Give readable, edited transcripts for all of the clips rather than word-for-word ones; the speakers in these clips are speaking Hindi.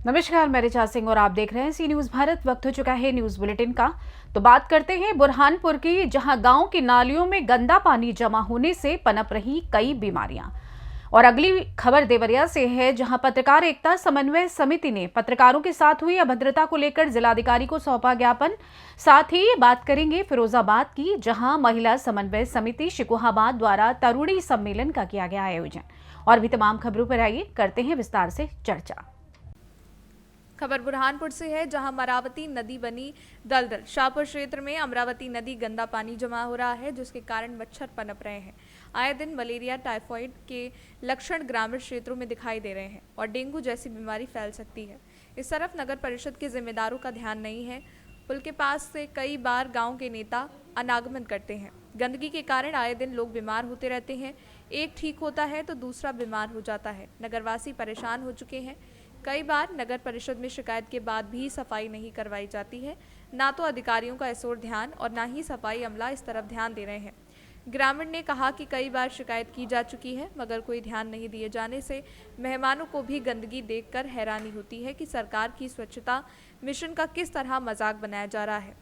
नमस्कार, मैं रिचा सिंह और आप देख रहे हैं सी न्यूज भारत। वक्त हो चुका है न्यूज बुलेटिन का। तो बात करते हैं बुरहानपुर की, जहां गांव की नालियों में गंदा पानी जमा होने से पनप रही कई बीमारियां। और अगली खबर देवरिया से है, जहां पत्रकार एकता समन्वय समिति ने पत्रकारों के साथ हुई अभद्रता को लेकर जिलाधिकारी को सौंपा ज्ञापन। साथ ही बात करेंगे फिरोजाबाद की, जहां महिला समन्वय समिति शिकोहाबाद द्वारा तरुणी सम्मेलन का किया गया आयोजन। और भी तमाम खबरों पर आइए करते हैं विस्तार से चर्चा। खबर बुरहानपुर से है, जहां अमरावती नदी बनी दलदल। शाहपुर क्षेत्र में अमरावती नदी गंदा पानी जमा हो रहा है, जिसके कारण मच्छर पनप रहे हैं। आए दिन मलेरिया, टाइफाइड के लक्षण ग्रामीण क्षेत्रों में दिखाई दे रहे हैं और डेंगू जैसी बीमारी फैल सकती है। इस तरफ नगर परिषद के जिम्मेदारों का ध्यान नहीं है। पुल के पास से कई बार गाँव के नेता अनागमन करते हैं। गंदगी के कारण आए दिन लोग बीमार होते रहते हैं। एक ठीक होता है तो दूसरा बीमार हो जाता है। नगरवासी परेशान हो चुके हैं। कई बार नगर परिषद में शिकायत के बाद भी सफाई नहीं करवाई जाती है। ना तो अधिकारियों का इस ओर ध्यान और ना ही सफाई अमला इस तरफ ध्यान दे रहे हैं। ग्रामीण ने कहा कि कई बार शिकायत की जा चुकी है, मगर कोई ध्यान नहीं दिए जाने से मेहमानों को भी गंदगी देखकर हैरानी होती है कि सरकार की स्वच्छता मिशन का किस तरह मजाक बनाया जा रहा है।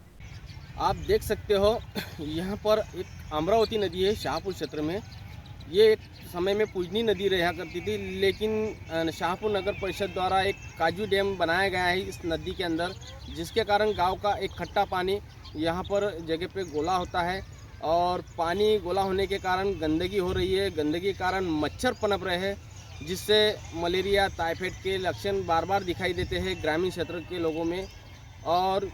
आप देख सकते हो यहाँ पर एक अमरावती नदी है शाहपुर क्षेत्र में। ये एक समय में पूजनी नदी रहा करती थी, लेकिन शाहपुर नगर परिषद द्वारा एक काजू डैम बनाया गया है इस नदी के अंदर, जिसके कारण गांव का एक खट्टा पानी यहाँ पर जगह पे गोला होता है और पानी गोला होने के कारण गंदगी हो रही है। गंदगी के कारण मच्छर पनप रहे हैं, जिससे मलेरिया, टाइफाइड के लक्षण बार बार दिखाई देते हैं ग्रामीण क्षेत्र के लोगों में। और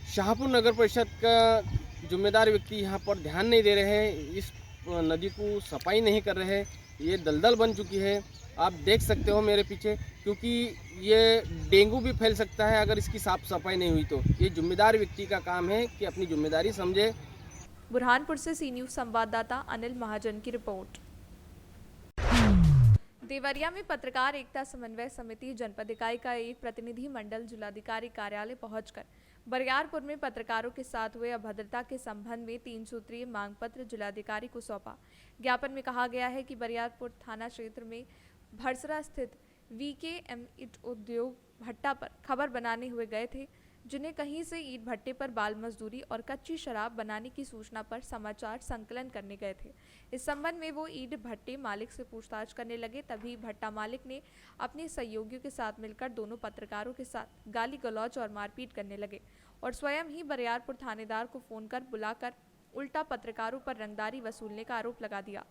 शाहपुर नगर परिषद का जिम्मेदार व्यक्ति यहाँ पर ध्यान नहीं दे रहे हैं, इस नदी को सफाई नहीं कर रहे हैं। ये दलदल बन चुकी है, आप देख सकते हो मेरे पीछे, क्योंकि ये डेंगू भी फैल सकता है अगर इसकी साफ सफाई नहीं हुई तो। ये जिम्मेदार व्यक्ति का काम है कि अपनी जिम्मेदारी समझे। बुरहानपुर से सी न्यूज संवाददाता अनिल महाजन की रिपोर्ट। देवरिया में पत्रकार एकता समन्वय समिति जनपद इकाई का एक प्रतिनिधि मंडल जिलाधिकारी कार्यालय पहुंचकर बरियारपुर में पत्रकारों के साथ हुए अभद्रता के संबंध में 3 सूत्रीय मांग पत्र जिलाधिकारी को सौंपा। ज्ञापन में कहा गया है कि बरियारपुर थाना क्षेत्र में भरसरा स्थित VKM ईट उद्योग भट्टा पर खबर बनाने हुए गए थे, जिन्हें कहीं से ईट भट्टे पर बाल मजदूरी और कच्ची शराब बनाने की सूचना पर समाचार संकलन करने गए थे। इस संबंध में वो ईट भट्टे मालिक से पूछताछ करने लगे, तभी भट्टा मालिक ने अपने सहयोगियों के साथ मिलकर दोनों पत्रकारों के साथ गाली गलौज और मारपीट करने लगे और स्वयं ही बरियारपुर थानेदार को फोन कर बुलाकर उल्टा पत्रकारों पर रंगदारी वसूलने का आरोप लगा दिया।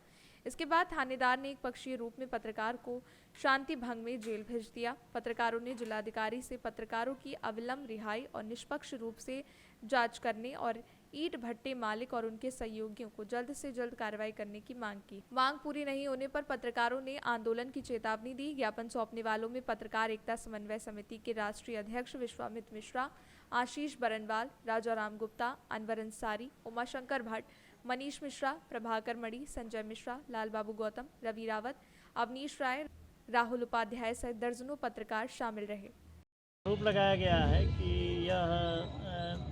इसके बाद थानेदार ने एक पक्षीय रूप में पत्रकार को शांति भंग में जेल भेज दिया। पत्रकारों ने जिलाधिकारी से पत्रकारों की अविलंब रिहाई और निष्पक्ष रूप से जांच करने और ईट भट्टे मालिक और उनके सहयोगियों को जल्द से जल्द कार्रवाई करने की मांग की। मांग पूरी नहीं होने पर पत्रकारों ने आंदोलन की चेतावनी दी। ज्ञापन सौंपने वालों में पत्रकार एकता समन्वय समिति के राष्ट्रीय अध्यक्ष विश्वामित्र मिश्रा, आशीष बरनवाल, राजाराम गुप्ता, अनवर अंसारी, उमाशंकर भट्ट, मनीष मिश्रा, प्रभाकर मणि, संजय मिश्रा, लाल बाबू गौतम, रवि रावत, अवनीश राय, राहुल उपाध्याय सहित दर्जनों पत्रकार शामिल रहे। आरोप लगाया गया है कि यह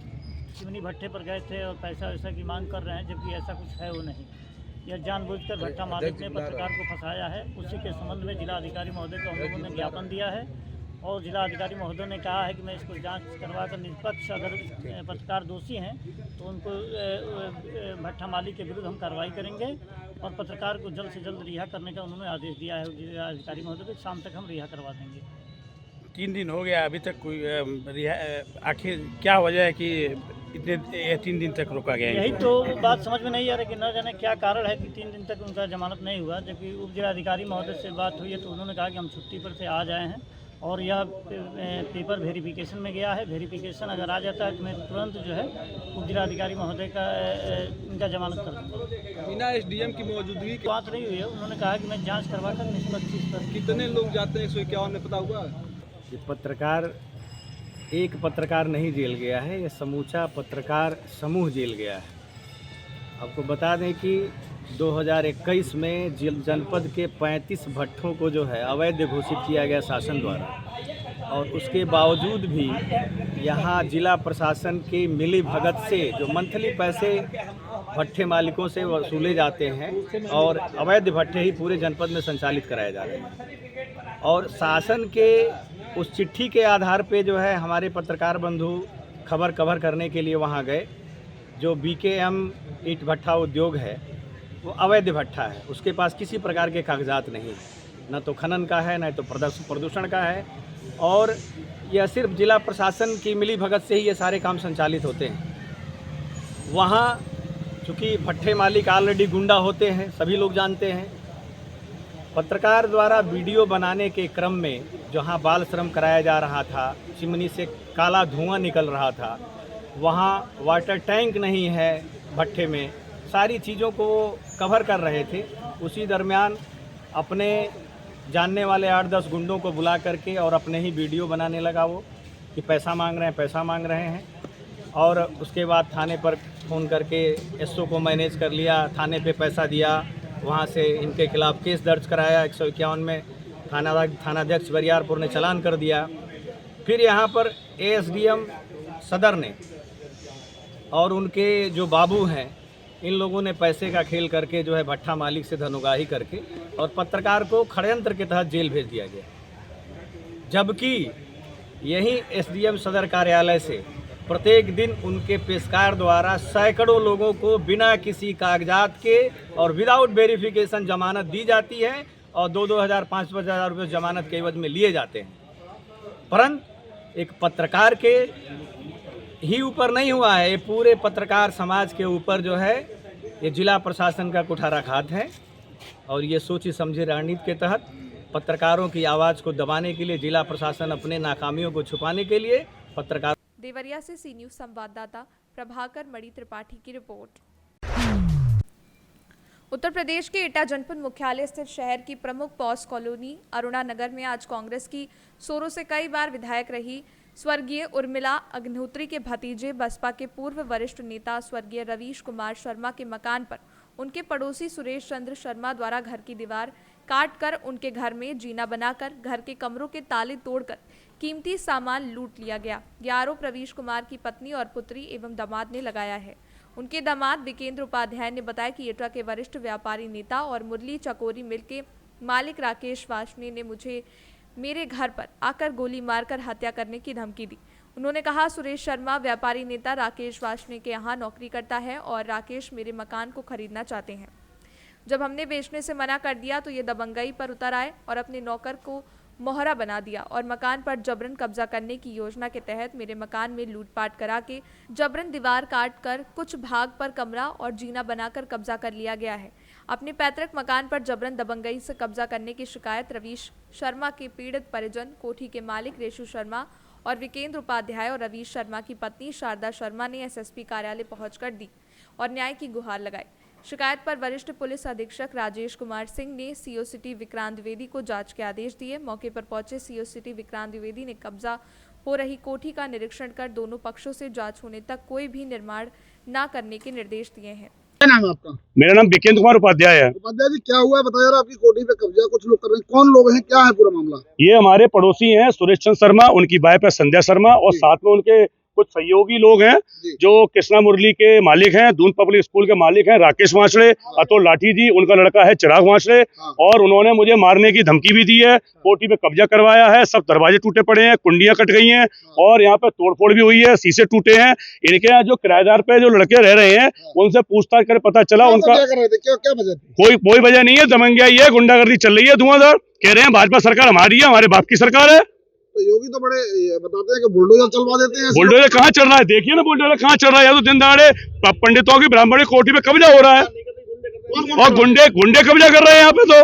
चिमनी भट्टे पर गए थे और पैसा वैसा की मांग कर रहे हैं, जबकि ऐसा कुछ है वो नहीं। यह जानबूझकर भट्टा मालिक ने पत्रकार को फंसाया है। उसी के संबंध में जिलाधिकारी महोदय को हम लोगों ने ज्ञापन दिया है और जिलाधिकारी महोदय ने कहा है कि मैं इसको जांच करवाकर निष्पक्ष, अगर पत्रकार दोषी हैं तो उनको भट्टा मालिक के विरुद्ध हम कार्रवाई करेंगे और पत्रकार को जल्द से जल्द रिहा करने का उन्होंने आदेश दिया है जिलाधिकारी महोदय को। शाम तक हम रिहा करवा देंगे। 3 दिन हो गया, अभी तक कोई आखिर क्या वजह है कि इतने 3 दिन तक रोका गया है? यही तो बात समझ में नहीं आ रही कि न जाने क्या कारण है कि 3 दिन तक उनका जमानत नहीं हुआ। जबकि उप जिलाधिकारी महोदय से बात हुई है तो उन्होंने कहा कि हम छुट्टी पर से आ जाए हैं और यह पेपर वेरिफिकेशन में गया है। वेरिफिकेशन अगर आ जाता है तो मैं तुरंत जो है उप जिलाधिकारी महोदय का इनका जमानत कर दूँगा। बिना SDM की मौजूदगी के बात नहीं हुई है। उन्होंने कहा कि मैं जांच करवा कर निष्पक्ष। कितने लोग जाते हैं 151 में पता हुआ? ये पत्रकार, एक पत्रकार नहीं जेल गया है, ये समूचा पत्रकार समूह जेल गया है। आपको बता दें कि 2021 में जनपद के 35 भट्ठों को जो है अवैध घोषित किया गया शासन द्वारा, और उसके बावजूद भी यहाँ जिला प्रशासन की मिली भगत से जो मंथली पैसे भट्ठे मालिकों से वसूले जाते हैं और अवैध भट्ठे ही पूरे जनपद में संचालित कराए जा रहे हैं। और शासन के उस चिट्ठी के आधार पे जो है हमारे पत्रकार बंधु खबर कवर करने के लिए वहाँ गए। जो BKM ईंट भट्ठा उद्योग है वो अवैध भट्ठा है, उसके पास किसी प्रकार के कागजात नहीं है, न तो खनन का है न तो प्रदूषण का है। और यह सिर्फ जिला प्रशासन की मिली भगत से ही ये सारे काम संचालित होते हैं। वहाँ चूँकि भट्ठे मालिक ऑलरेडी गुंडा होते हैं, सभी लोग जानते हैं। पत्रकार द्वारा वीडियो बनाने के क्रम में जहाँ बाल श्रम कराया जा रहा था, चिमनी से काला धुआं निकल रहा था, वहाँ वाटर टैंक नहीं है भट्ठे में, सारी चीज़ों को कवर कर रहे थे। उसी दरमियान अपने जानने वाले 8-10 गुंडों को बुला करके और अपने ही वीडियो बनाने लगा वो कि पैसा मांग रहे हैं। और उसके बाद थाने पर फ़ोन करके SO को मैनेज कर लिया, थाने पे पैसा दिया, वहाँ से इनके खिलाफ़ केस दर्ज कराया। 151 में थानाध्यक्ष बरियारपुर ने चालान कर दिया। फिर यहाँ पर ASDM सदर ने और उनके जो बाबू हैं, इन लोगों ने पैसे का खेल करके जो है भट्ठा मालिक से धनुगाही करके और पत्रकार को षड्यंत्र के तहत जेल भेज दिया गया। जबकि यही SDM सदर कार्यालय से प्रत्येक दिन उनके पेशकार द्वारा सैकड़ों लोगों को बिना किसी कागजात के और विदाउट वेरिफिकेशन जमानत दी जाती है और 2-2 हज़ार 5-5 हज़ार रुपये जमानत के एवज में लिए जाते हैं। परंतु एक पत्रकार के ही ऊपर नहीं हुआ है, ये पूरे पत्रकार समाज के ऊपर जो है ये जिला प्रशासन का कुठाराघात है। और ये सोची समझी रणनीति के तहत पत्रकारों की आवाज़ को दबाने के लिए जिला प्रशासन अपने नाकामियों को छुपाने के लिए पत्रकार। देवरिया से सी न्यूज़ संवाददाता प्रभाकर मणि त्रिपाठी की रिपोर्ट। उत्तर प्रदेश के एटा जनपद मुख्यालय स्थित शहर की प्रमुख पॉस कॉलोनी अरुणा नगर में आज कांग्रेस की सोरों से कई बार विधायक रही स्वर्गीय उर्मिला अग्निहोत्री के भतीजे बसपा के पूर्व वरिष्ठ नेता स्वर्गीय रवीश कुमार शर्मा के मकान पर उनके पड़ोसी सुरेश चंद्र शर्मा द्वारा घर की दीवार काटकर उनके घर में जीना बनाकर घर के कमरों के ताले तोड़कर कीमती सामान लूट लिया गया। यह आरोप रवीश कुमार की पत्नी और पुत्री एवं दामाद ने लगाया है। उनके दामाद विकेंद्र उपाध्याय ने बताया कि एटा के वरिष्ठ व्यापारी नेता और मुरली चकोरी मिल के मालिक राकेश वासने ने मुझे मेरे घर पर आकर गोली मारकर हत्या करने की धमकी दी। उन्होंने कहा, सुरेश शर्मा व्यापारी नेता राकेश वासने के यहाँ नौकरी करता है और राकेश मेरे मकान को खरीदना चाहते हैं। जब हमने बेचने से मना कर दिया तो ये दबंगई पर उतर आए और अपने नौकर को मोहरा बना दिया और मकान पर जबरन कब्जा करने की योजना के तहत मेरे मकान में लूटपाट करा के जबरन दीवार काट कर कुछ भाग पर कमरा और जीना बनाकर कब्जा कर लिया गया है। अपने पैतृक मकान पर जबरन दबंगई से कब्जा करने की शिकायत रवीश शर्मा के पीड़ित परिजन कोठी के मालिक रेशु शर्मा और विकेंद्र उपाध्याय और रवीश शर्मा की पत्नी शारदा शर्मा ने SSP कार्यालय पहुंचकर दी और न्याय की गुहार लगाई। शिकायत पर वरिष्ठ पुलिस अधीक्षक राजेश कुमार सिंह ने CO सिटी विक्रांत द्विवेदी को जांच के आदेश दिए। मौके पर पहुंचे CO सिटी विक्रांत द्विवेदी ने कब्जा हो रही कोठी का निरीक्षण कर दोनों पक्षों से जांच होने तक कोई भी निर्माण न करने के निर्देश दिए हैं। क्या नाम है आपका? मेरा नाम विकेंद्र कुमार उपाध्याय है। उपाध्याय जी, क्या हुआ है बताइए। आपकी कोठी पे कब्जा कुछ लोग कर रहे हैं, कौन लोग हैं, क्या है पूरा मामला? ये हमारे पड़ोसी हैं सुरेश चंद्र शर्मा, उनकी वाइफ है संध्या शर्मा और साथ में उनके कुछ सहयोगी लोग हैं जो कृष्णा मुरली के मालिक हैं, दून पब्लिक स्कूल के मालिक हैं राकेश वांसले, अतुल लाठी जी, उनका लड़का है चिराग वांसले और उन्होंने मुझे मारने की धमकी भी दी है। कोठी पे कब्जा करवाया है, सब दरवाजे टूटे पड़े हैं, कुंडियां कट गई हैं और यहाँ पे तोड़फोड़ भी हुई है, शीशे टूटे हैं। इनके यहाँ जो किराएदार पे जो लड़के रह रहे हैं उनसे पूछताछ कर पता चला उनका क्या वजह थी? कोई वजह नहीं है, दमंगियाई है, गुंडागर्दी चल रही है धुआंधार। कह रहे हैं भाजपा सरकार हमारी है, हमारे बाप की सरकार है। तो योगी तो बड़े बताते हैं कि बुलडोजर चलवा देते हैं। बुलडोजर कहाँ चल रहा है? देखिए ना बुलडोजर कहाँ चल रहा है। या तो दिन दहाड़े पंडितों की ब्राह्मणी कोठी पे कब्जा हो रहा है और गुंडे कब्जा कर रहे हैं यहाँ पे। तो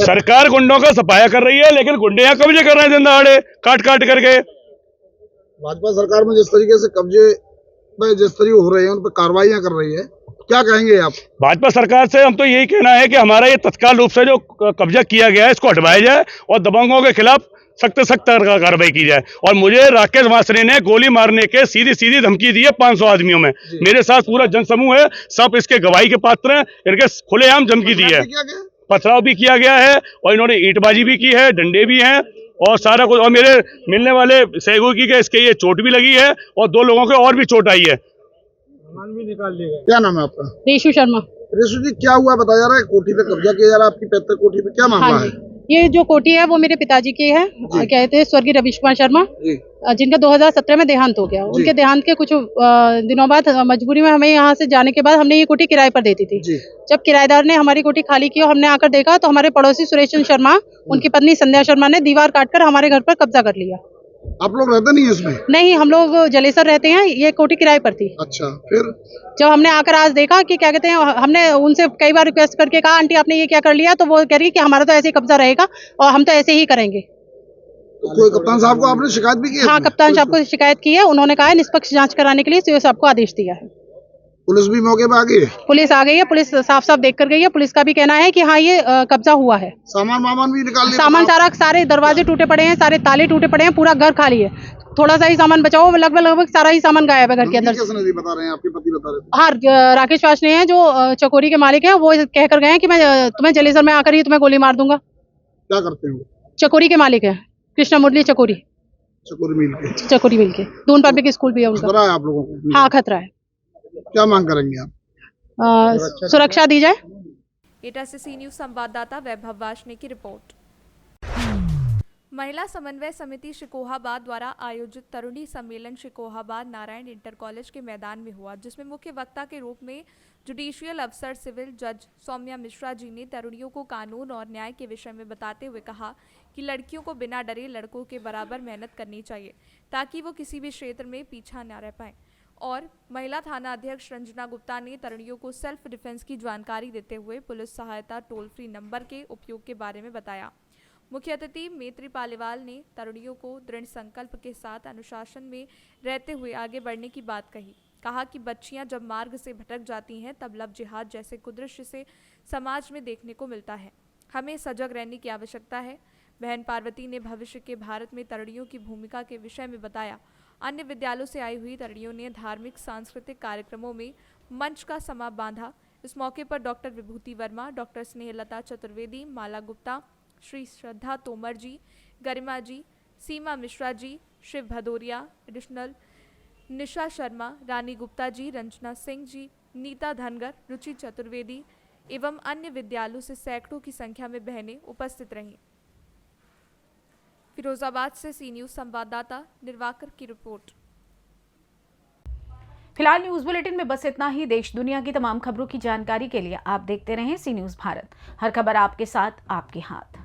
सरकार गुंडों का सफाया कर रही है लेकिन गुंडे यहाँ कब्जे कर रहे हैं दिन दहाड़े काट करके। भाजपा सरकार में जिस तरीके से कब्जे जिस तरीके हो रहे हैं उन पर कार्रवाइयां कर रही है, क्या कहेंगे आप? भाजपा सरकार से हम तो यही कहना है कि हमारा ये तत्काल रूप से जो कब्जा किया गया है इसको हटवाया जाए और दबंगों के खिलाफ सख्त कार्रवाई की जाए। और मुझे राकेश वासने ने गोली मारने के सीधी धमकी दी है 500 आदमियों में। मेरे साथ पूरा जनसमूह है, सब इसके गवाही के पात्र हैं। इनके खुलेआम धमकी दी है, पथराव भी किया गया है और इन्होंने ईंटबाजी भी की है, डंडे भी हैं और सारा कुछ। और मेरे मिलने वाले सहयोगी के इसके ये चोट भी लगी है और 2 लोगों के और भी चोट आई है। सामान भी निकाल लिया। क्या नाम है आपका? रेशु शर्मा। रेशु जी, क्या हुआ बता जा रहा है, कोठी पे कब्जा किया जा रहा है आपकी पैतृक कोठी पे, क्या मामला है? ये जो कोठी है वो मेरे पिताजी की है, कहते हैं स्वर्गीय रवीश कुमार शर्मा, जिनका 2017 में देहांत हो गया। उनके देहांत के कुछ दिनों बाद मजबूरी में हमें यहाँ से जाने के बाद हमने ये कोठी किराए पर देती थी। जब किराएदार ने हमारी कोठी खाली की और हमने आकर देखा तो हमारे पड़ोसी सुरेश चंद्र शर्मा, उनकी पत्नी संध्या शर्मा ने दीवार काटकर हमारे घर पर कब्जा कर लिया। आप लोग रहते नहीं है इसमें? नहीं, हम लोग जलेसर रहते हैं, ये कोठी किराए पर थी। अच्छा, फिर जब हमने आकर आज देखा कि क्या कहते हैं, हमने उनसे कई बार रिक्वेस्ट करके कहा आंटी आपने ये क्या कर लिया, तो वो कह रही कि हमारा तो ऐसे ही कब्जा रहेगा और हम तो ऐसे ही करेंगे। तो कोई कप्तान साहब को आपने शिकायत भी की है? हाँ, कप्तान साहब को शिकायत की है, उन्होंने कहा है निष्पक्ष जांच कराने के लिए सीओ साहब को आदेश दिया है। पुलिस भी मौके पे आ गई है? पुलिस आ गई है, पुलिस साफ साफ देख कर गई है। पुलिस का भी कहना है कि हाँ ये कब्जा हुआ है। सामान भी निकाल लिया? सामान सारे दरवाजे टूटे पड़े हैं, सारे ताले टूटे पड़े हैं, पूरा घर खाली है। थोड़ा सा ही सामान बचा हुआ, लगभग सारा ही सामान गायब है घर के अंदर। किसने बता रहे हैं? आपके पति बता रहे हैं? हाँ, राकेश वाशने हैं जो चकोरी के मालिक हैं, वो कहकर गए हैं कि मैं तुम्हें जलेसर में आकर ही तुम्हें गोली मार दूंगा। क्या करते हैं वो? चकोरी के मालिक है, कृष्णा मुरली चकोरी मिल के दून पब्लिक स्कूल भी है उनका। खतरा है आप लोगों को? हाँ, खतरा है। क्या मांग करेंगे आप? सुरक्षा दी जाए। एटा से सी न्यूज संवाददाता वैभव वाशने की रिपोर्ट। महिला समन्वय समिति शिकोहाबाद द्वारा आयोजित तरुणी सम्मेलन शिकोहाबाद नारायण इंटर कॉलेज के मैदान में हुआ, जिसमें मुख्य वक्ता के रूप में जुडिशियल अफसर सिविल जज सौम्या मिश्रा जी ने तरुणियों को कानून और न्याय के विषय में बताते हुए कहा कि लड़कियों को बिना डरे लड़कों के बराबर मेहनत करनी चाहिए ताकि वो किसी भी क्षेत्र में पीछा न रह पाएं। और महिला थाना अध्यक्ष रंजना गुप्ता ने तरुणियों को सेल्फ डिफेंस की जानकारी देते हुए पुलिस सहायता टोल फ्री नंबर के उपयोग के बारे में बताया। मुख्य अतिथि मैत्री पालीवाल ने तरुणियों को दृढ़ संकल्प के साथ अनुशासन में रहते हुए आगे बढ़ने की बात कही। कहा कि बच्चियां जब मार्ग से भटक जाती हैं तब लव जिहाद जैसे कुदृश्य से समाज में देखने को मिलता है। हमें सजग रहने की आवश्यकता है। बहन पार्वती ने भविष्य के भारत में तरुणियों की भूमिका के विषय में बताया। अन्य विद्यालयों से आई हुई तरुणियों ने धार्मिक सांस्कृतिक कार्यक्रमों में मंच का समा बांधा। इस मौके पर डॉक्टर विभूति वर्मा, डॉक्टर स्नेहलता चतुर्वेदी, माला गुप्ता, श्री श्रद्धा तोमर जी, गरिमा जी, सीमा मिश्रा जी, शिव भदौरिया, एडिशनल निशा शर्मा, रानी गुप्ता जी, रंजना सिंह जी, नीता धनगर, रुचि चतुर्वेदी एवं अन्य विद्यालयों से सैकड़ों की संख्या में बहनें उपस्थित रहीं। फिरोजाबाद से सी न्यूज संवाददाता निर्वाकर की रिपोर्ट। फिलहाल न्यूज बुलेटिन में बस इतना ही। देश दुनिया की तमाम खबरों की जानकारी के लिए आप देखते रहें सी न्यूज भारत। हर खबर आपके साथ, आपके हाथ।